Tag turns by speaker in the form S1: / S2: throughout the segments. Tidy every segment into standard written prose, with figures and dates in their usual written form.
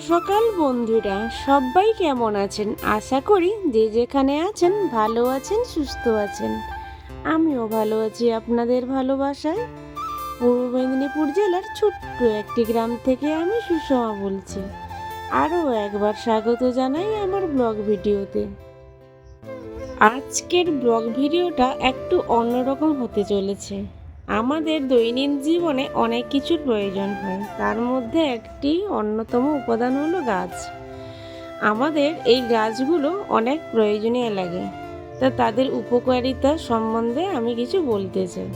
S1: সকাল বন্ধুরা, সবাই কেমন আছেন? আশা করি যে যেখানে আছেন ভালো আছেন, সুস্থ আছেন। আমিও ভালো আছি আপনাদের ভালোবাসায়। পূর্ব মেদিনীপুর জেলার ছোট্ট একটি গ্রাম থেকে আমি সুষমা বলছি। আরও একবার স্বাগত জানাই আমার ব্লগ ভিডিওতে। আজকের ব্লগ ভিডিওটা একটু অন্যরকম হতে চলেছে। আমাদের দৈনন্দিন জীবনে অনেক কিছুর প্রয়োজন হয়, তার মধ্যে একটি অন্যতম উপাদান হলো গাছ। আমাদের এই গাছগুলো অনেক প্রয়োজনীয় লাগে, তা তাদের উপকারিতা সম্বন্ধে আমি কিছু বলতে চাই।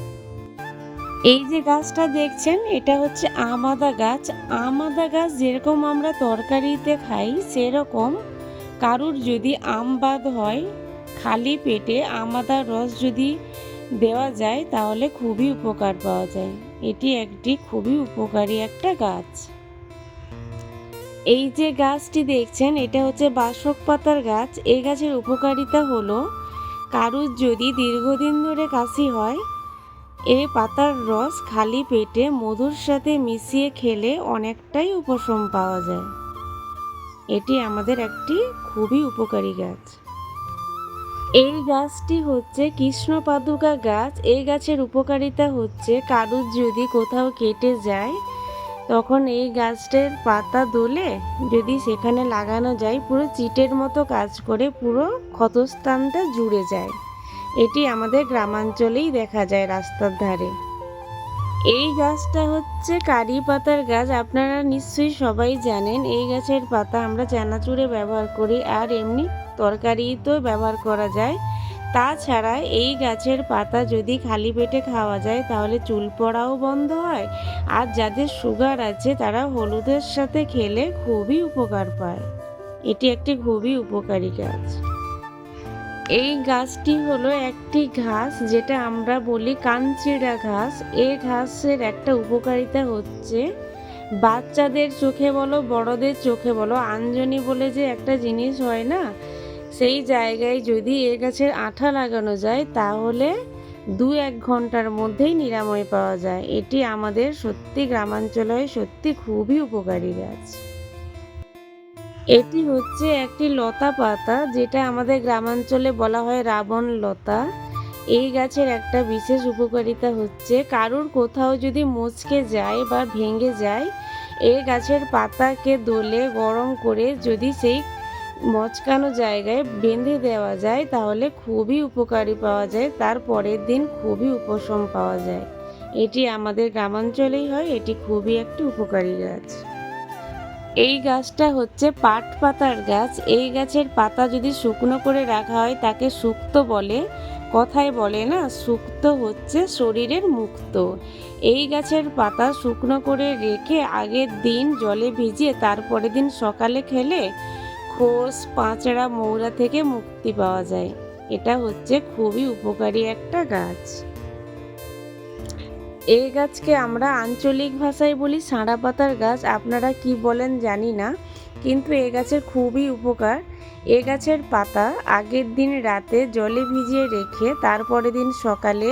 S1: এই যে গাছটা দেখছেন, এটা হচ্ছে আম আদা গাছ। আম আদা গাছ যেরকম আমরা তরকারিতে খাই, সেরকম কারুর যদি আম বাদ হয়, খালি পেটে আম আদার রস যদি দেওয়া যায় তাহলে খুবই উপকার পাওয়া যায়। এটি একটি খুবই উপকারী একটা গাছ। এই যে গাছটি দেখছেন, এটা হচ্ছে বাসক পাতার গাছ। এই গাছের উপকারিতা হলো, কারুর যদি দীর্ঘদিন ধরে কাশি হয়, এই পাতার রস খালি পেটে মধুর সাথে মিশিয়ে খেলে অনেকটাই উপশম পাওয়া যায়। এটি আমাদের একটি খুবই উপকারী গাছ। এই গাছটি হচ্ছে কৃষ্ণপাদুকা গাছ। এই গাছের উপকারিতা হচ্ছে, কারুর যদি কোথাও কেটে যায়, তখন এই গাছটার পাতা দলে যদি সেখানে লাগানো যায়, পুরো চিটের মতো কাজ করে পুরো ক্ষতস্থানটা জুড়ে যায়। এটি আমাদের গ্রামাঞ্চলেই দেখা যায়, রাস্তার ধারে। এই গাছটা হচ্ছে কারি পাতার গাছ। আপনারা নিশ্চয়ই সবাই জানেন, এই গাছের পাতা আমরা চানাচুরে ব্যবহার করি, আর এমনি তরকারিতেও ব্যবহার করা যায়। তাছাড়া এই গাছের পাতা যদি খালি পেটে খাওয়া যায় তাহলে চুল পড়াও বন্ধ হয়, আর যাদের সুগার আছে তারা হলুদের সাথে খেলে খুবই উপকার পায়। এটি একটি খুবই উপকারী গাছ। এই গাছটি হলো একটি ঘাস, যেটা আমরা বলি কাঞ্চিড়া ঘাস। এই ঘাসের একটা উপকারিতা হচ্ছে, বাচ্চাদের চোখে বলো বড়দের চোখে বলো, আঞ্জনি বলে যে একটা জিনিস হয় না, সেই জায়গায় যদি এ গাছের আঠা লাগানো যায় তাহলে 2-1 ঘন্টার মধ্যেই নিরাময় পাওয়া যায়। এটি আমাদের সত্যি গ্রামাঞ্চলে সত্যি খুবই উপকারী গাছ। এটি হচ্ছে একটি লতা পাতা, যেটা আমাদের গ্রামাঞ্চলে বলা হয় রাবণ লতা। এই গাছের একটা বিশেষ উপকারিতা হচ্ছে, কারুর কোথাও যদি মচকে যায় বা ভেঙে যায়, এই গাছের পাতাকে দলে গরম করে যদি সেই মচকানো জায়গায় বেঁধে দেওয়া যায় তাহলে খুবই উপকারী পাওয়া যায়, তার পরের দিন খুবই উপশম পাওয়া যায়। এটি আমাদের গ্রামাঞ্চলেই হয়। এটি খুবই একটি উপকারী গাছ। এই গাছটা হচ্ছে পাট পাতার গাছ। এই গাছের পাতা যদি শুকনো করে রাখা হয় তাকে সুক্ত বলে। কথায় বলে না, সুক্ত হচ্ছে শরীরের মুক্ত। এই গাছের পাতা শুকনো করে রেখে আগের দিন জলে ভিজিয়ে তারপরের দিন সকালে খেলে খোস, পাঁচড়া, মৌরা থেকে মুক্তি পাওয়া যায়। এটা হচ্ছে খুবই উপকারী একটা গাছ। এই গাছকে আমরা আঞ্চলিক ভাষায় বলি সাঁড়া পাতার গাছ। আপনারা কি বলেন জানি না, কিন্তু এই গাছের খুবই উপকার। এ গাছের পাতা আগের দিন রাতে জলে ভিজিয়ে রেখে তারপরের দিন সকালে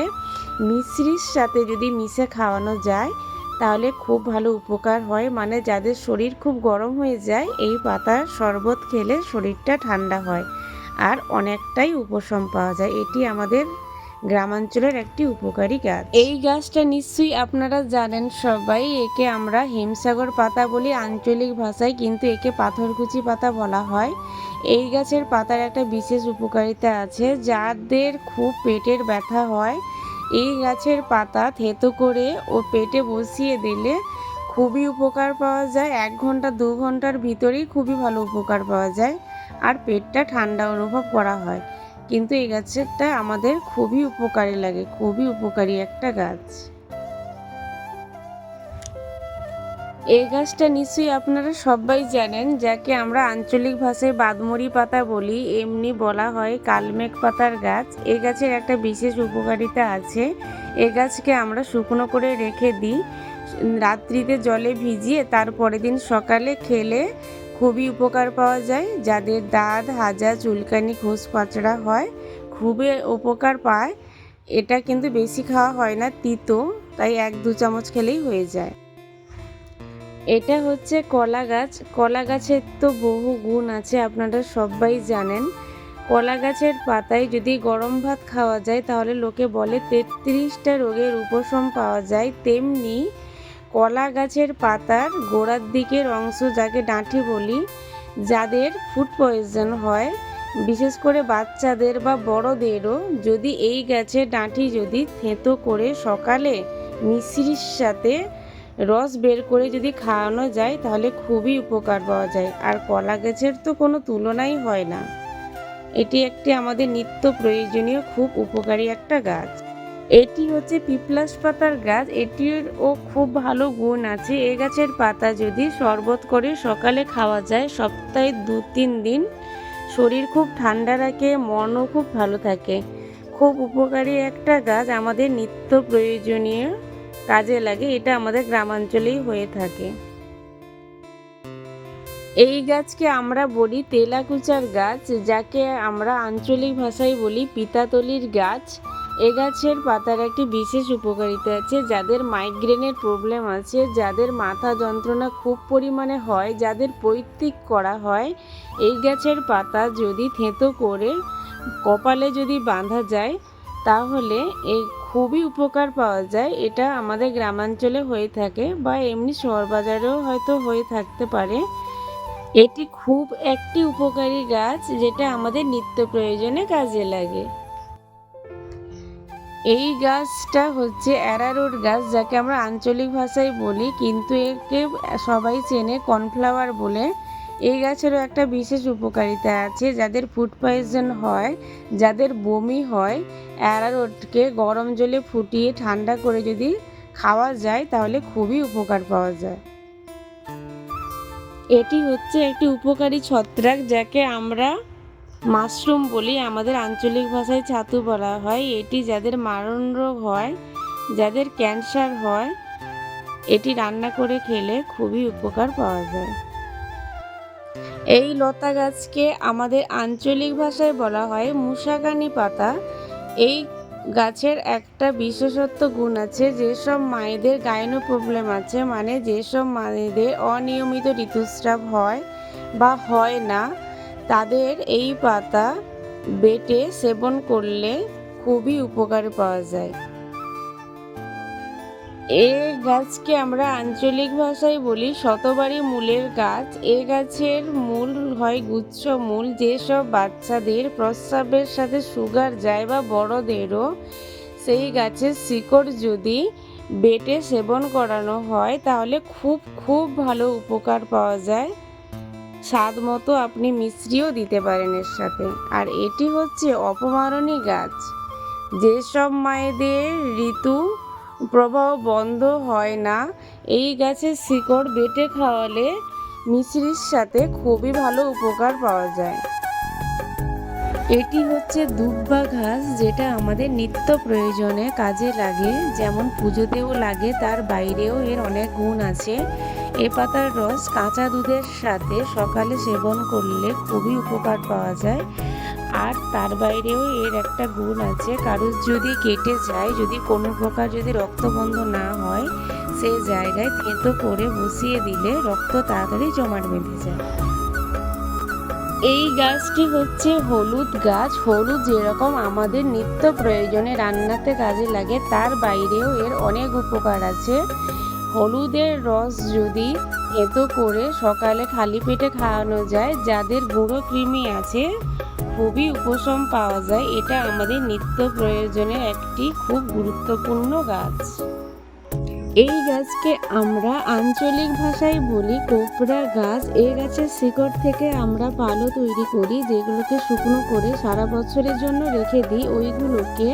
S1: মিশ্রির সাথে যদি মিশে খাওয়ানো যায় তাহলে খুব ভালো উপকার হয়। মানে যাদের শরীর খুব গরম হয়ে যায়, এই পাতার শরবত খেলে শরীরটা ঠান্ডা হয় আর অনেকটাই উপশম পাওয়া যায়। এটি আমাদের গ্রামাঞ্চলের একটি উপকারী গাছ। এই গাছটা নিশ্চয়ই আপনারা জানেন সবাই, একে আমরা হিমসাগর পাতা বলি আঞ্চলিক ভাষায়, কিন্তু একে পাথরকুচি পাতা বলা হয়। এই গাছের পাতার একটা বিশেষ উপকারিতা আছে, যাদের খুব পেটের ব্যথা হয়, এই গাছের পাতা থেতো করে ও পেটে বসিয়ে দিলে খুবই উপকার পাওয়া যায়। 1 ঘন্টা 2 ঘন্টার ভিতরেই খুবই ভালো উপকার পাওয়া যায় আর পেটটা ঠান্ডা অনুভব করা হয়। কিন্তু এই গাছটা আমাদের খুবই উপকারী লাগে, খুবই উপকারী একটা গাছ। এই গাছটা নিশ্চয়ই আপনারা সবাই জানেন, যাকে আমরা আঞ্চলিক ভাষায় বাদমরি পাতা বলি, এমনি বলা হয় কালমেঘ পাতার গাছ। এই গাছের একটা বিশেষ উপকারিতা আছে। এই গাছকে আমরা শুকনো করে রেখে দিই, রাত্রিতে জলে ভিজিয়ে তারপরের দিন সকালে খেলে খুবই উপকার পাওয়া যায়। যাদের দাঁত, হাজা, চুলকানি, খোস, পাচড়া হয় খুবই উপকার পায়। এটা কিন্তু বেশি খাওয়া হয় না, তিতো, তাই 1-2 চামচ খেলেই হয়ে যায়। এটা হচ্ছে কলা গাছ। কলা গাছের তো বহু গুণ আছে, আপনারা সবাই জানেন। কলা গাছের পাতায় যদি গরম ভাত খাওয়া যায় তাহলে লোকে বলে 33টা রোগের উপশম পাওয়া যায়। তেমনি কলা গাছের পাতার গোড়ার দিকের অংশ, যাকে ডাঁটি বলি, যাদের ফুড পয়জন হয়, বিশেষ করে বাচ্চাদের বা বড়দেরও, যদি এই গাছের ডাঁটি যদি থেঁতো করে সকালে মিশ্রির সাথে রস বের করে যদি খাওয়ানো যায় তাহলে খুবই উপকার পাওয়া যায়। আর কলা গাছের তো কোনো তুলনাই হয় না। এটি একটি আমাদের নিত্য প্রয়োজনীয় খুব উপকারী একটা গাছ। এটি হচ্ছে পিপলাস পাতার গাছ। এটিরও খুব ভালো গুণ আছে। এই গাছের পাতা যদি শরবত করে সকালে খাওয়া যায় সপ্তাহে 2-3 দিন, শরীর খুব ঠান্ডা রাখে, মনও খুব ভালো থাকে। খুব উপকারী একটা গাছ, আমাদের নিত্য প্রয়োজনীয় কাজে লাগে। এটা আমাদের গ্রামাঞ্চলেই হয়ে থাকে। এই গাছকে আমরা বলি তেলাকুচার গাছ, যাকে আমরা আঞ্চলিক ভাষায় বলি পিতাতলির গাছ। এ গাছের পাতার একটি বিশেষ উপকারিতা আছে। যাদের মাইগ্রেনের প্রবলেম আছে, যাদের মাথা যন্ত্রণা খুব পরিমাণে হয়, যাদের পৈতৃক করা হয়, এই গাছের পাতা যদি থেঁতো করে কপালে যদি বাঁধা যায় তাহলে এই খুবই উপকার পাওয়া যায়। এটা আমাদের গ্রামাঞ্চলে হয়ে থাকে বা এমনি শহর বাজারেও হয়তো হয়ে থাকতে পারে। এটি খুব একটি উপকারী গাছ, যেটা আমাদের নিত্য প্রয়োজনে কাজে লাগে। এই গাছটা হচ্ছে অ্যারারুট গাছ, যাকে আমরা আঞ্চলিক ভাষায় বলি, কিন্তু একে সবাই চেনে কর্নফ্লাওয়ার বলে। এই গাছেরও একটা বিশেষ উপকারিতা আছে। যাদের ফুড পয়জন হয়, যাদের বমি হয়, অ্যারারুটকে গরম জলে ফুটিয়ে ঠান্ডা করে যদি খাওয়া যায় তাহলে খুবই উপকার পাওয়া যায়। এটি হচ্ছে একটি উপকারী ছত্রাক, যাকে আমরা মাশরুম বলি, আমাদের আঞ্চলিক ভাষায় ছাতু বলা হয়। এটি যাদের মারণ রোগ হয়, যাদের ক্যান্সার হয়, এটি রান্না করে খেলে খুবই উপকার পাওয়া যায়। এই লতা গাছকে আমাদের আঞ্চলিক ভাষায় বলা হয় মুসাকানি পাতা। এই গাছের একটা বিশেষত্ব গুণ আছে। যেসব মায়েদের গাইনো প্রবলেম আছে, মানে যেসব মায়েদের অনিয়মিত ঋতুস্রাব হয় বা হয় না, তাদের এই পাতা বেটে সেবন করলে খুবই উপকার পাওয়া যায়। এই গাছকে আমরা আঞ্চলিক ভাষায় বলি শতবারী মূলের গাছ। এই গাছের মূল হয় গুচ্ছ মূল। যেসব বাচ্চাদের প্রস্রাবের সাথে সুগার যায় বা বড়দেরও, সেই গাছের শিকড় যদি বেটে সেবন করানো হয় তাহলে খুব খুব ভালো উপকার পাওয়া যায়। স্বাদ মতো আপনি মিশ্রিও দিতে পারেন এর সাথে। আর এটি হচ্ছে অপমারণী গাছ। যেসব মায়েদের ঋতু প্রবাহ বন্ধ হয় না, এই গাছের শিকড় বেটে খাওয়ালে মিশ্রির সাথে খুবই ভালো উপকার পাওয়া যায়। এটি হচ্ছে দুব্বা ঘাস, যেটা আমাদের নিত্য প্রয়োজনে কাজে লাগে, যেমন পুজোতেও লাগে, তার বাইরেও এর অনেক গুণ আছে। এ পাতার রস কাঁচা দুধের সাথে সকালে সেবন করলে খুবই উপকার পাওয়া যায়। আর তার বাইরেও এর একটা গুণ আছে, কারুর যদি কেটে যায়, যদি কোনো প্রকার যদি রক্তবন্ধ না হয়, সেই জায়গায় থেঁতো করে বসিয়ে দিলে রক্ত তাড়াতাড়ি জমাট বেঁধে যায়। এই গাছটি হচ্ছে হলুদ গাছ। হলুদ যেরকম আমাদের নিত্য প্রয়োজনে রান্নাতে কাজে লাগে, তার বাইরেও এর অনেক উপকার আছে। হলুদের রস যদি থেঁতো করে সকালে খালি পেটে খাওয়ানো যায়, যাদের গুঁড়ো কৃমি আছে, খুবই উপশম পাওয়া যায়। এটা আমাদের নিত্য প্রয়োজনের একটি খুব গুরুত্বপূর্ণ গাছ। এই গাছকে আমরা আঞ্চলিক ভাষায় বলি কোপরা গাছ। এই গাছের শিকড় থেকে আমরা পালও তৈরি করি, যেগুলোকে শুকনো করে সারা বছরের জন্য রেখে দিই। ওইগুলোকে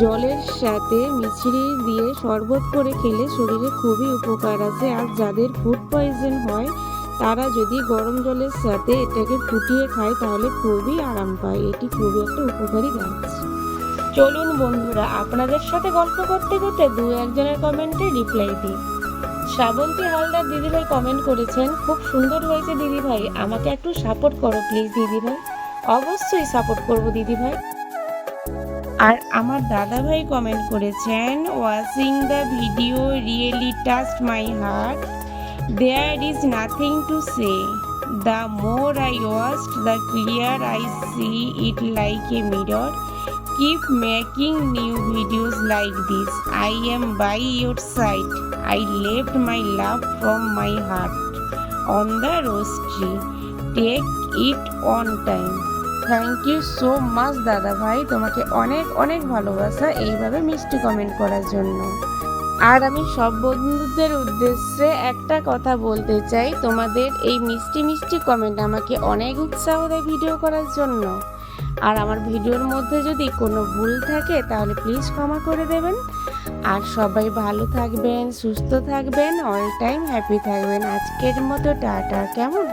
S1: জলের সাথে মিছরি দিয়ে শরবত করে খেলে শরীরে খুবই উপকার আছে। আর যাদের ফুড পয়জন হয়, তারা যদি গরম জলের সাথে এটাকে ফুটিয়ে খায় তাহলে খুবই আরাম পায়। এটি খুবই একটা উপকারী গাছ। চলুন বন্ধুরা, আপনাদের সাথে গল্প করতে করতে 2-1 কমেন্টে রিপ্লাই দিই। শ্রাবন্তী হালদার দিদিভাই কমেন্ট করেছেন, খুব সুন্দর হয়েছে দিদিভাই, আমাকে একটু সাপোর্ট করো প্লিজ দিদিভাই। অবশ্যই সাপোর্ট করবো দিদিভাই। আর আমার দাদাভাই কমেন্ট করেছেন, watching the video really touched my heart. There is nothing to say. The more I watched, the clearer I see it like a mirror. Keep making new videos like this. I am by your side. I left my love from my heart on the rose tree. Take it on time. Thank you so much দাদা ভাই, তোমাকে অনেক অনেক ভালোবাসা এইভাবে মিষ্টি comment করার জন্য। আর আমি সব বন্ধুদের উদ্দেশ্যে একটা কথা বলতে চাই, তোমাদের এই মিষ্টি মিষ্টি কমেন্ট আমাকে অনেক উৎসাহ দেয় ভিডিও করার জন্য। আর আমার ভিডিওর মধ্যে যদি কোনো ভুল থাকে তাহলে প্লিজ ক্ষমা করে দেবেন। আর সবাই ভালো থাকবেন, সুস্থ থাকবেন, অল টাইম হ্যাপি থাকবেন। আজকের মতো টাটা, কেমন?